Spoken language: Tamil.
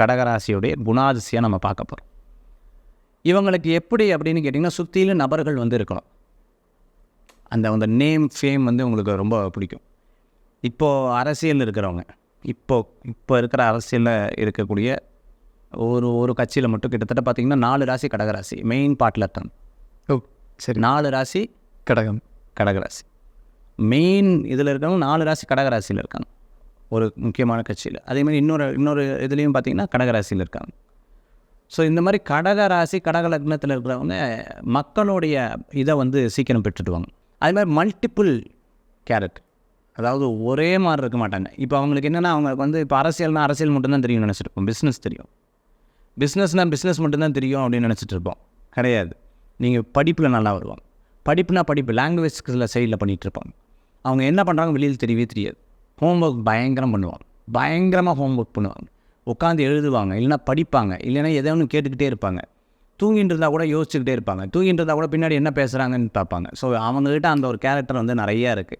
கடகராசியுடைய குணாதிசயம் நம்ம பார்க்க போகிறோம். இவங்களுக்கு எப்படி அப்படின்னு கேட்டிங்கன்னா, சுற்றிலும் நபர்கள் வந்து இருக்கணும். அந்த நேம் ஃபேம் வந்து உங்களுக்கு ரொம்ப பிடிக்கும். இப்போது அரசியலில் இருக்கிறவங்க, இப்போ இருக்கிற அரசியலில் இருக்கக்கூடிய ஒரு கட்சியில் மட்டும் கிட்டத்தட்ட பார்த்திங்கன்னா 4 ராசி கடகராசி மெயின் பார்ட்டில் இருக்காங்க. சரி. 4 ராசி கடகராசி மெயின் இதில் இருக்கிறவங்க 4 ராசி கடகராசியில் இருக்காங்க ஒரு முக்கியமான கட்சியில். அதேமாதிரி இன்னொரு இதுலேயும் பார்த்திங்கன்னா கடகராசியில் இருக்காங்க. ஸோ இந்த மாதிரி கடகராசி கடக லக்னத்தில் இருக்கிறவங்க மக்களுடைய இதை வந்து சீக்கிரம் பெற்றுடுவாங்க. அது மாதிரி மல்டிப்புள் கேரக்டர், அதாவது ஒரே மாதிரி இருக்க மாட்டாங்க. இப்போ அவங்களுக்கு என்னென்னா, அவங்க வந்து இப்போ அரசியல்னால் அரசியல் மட்டும்தான் தெரியும்னு நினச்சிருப்போம். பிஸ்னஸ் தெரியும், பிஸ்னஸ்னால் பிஸ்னஸ் மட்டும்தான் தெரியும் அப்படின்னு நினச்சிட்டு இருப்போம். கிடையாது. நீங்கள் படிப்பில் நல்லா வருவாங்க. படிப்பு லாங்குவேஜ் சைடில் பண்ணிகிட்டு இருப்பாங்க. அவங்க என்ன பண்ணுறாங்க வெளியில் தெரியவே தெரியாது. ஹோம்ஒர்க் பயங்கரமாக ஹோம்ஒர்க் பண்ணுவாங்க. உட்காந்து எழுதுவாங்க, இல்லைனா படிப்பாங்க, இல்லைனா எதை ஒன்று கேட்டுக்கிட்டே இருப்பாங்க. தூங்கிட்டு இருந்தால் கூட யோசிச்சுக்கிட்டே இருப்பாங்க. தூங்கிட்டு இருந்தால் கூட பின்னாடி என்ன பேசுகிறாங்கன்னு பார்ப்பாங்க. ஸோ அவங்கக்கிட்ட அந்த ஒரு கேரக்டர் வந்து நிறையா இருக்குது.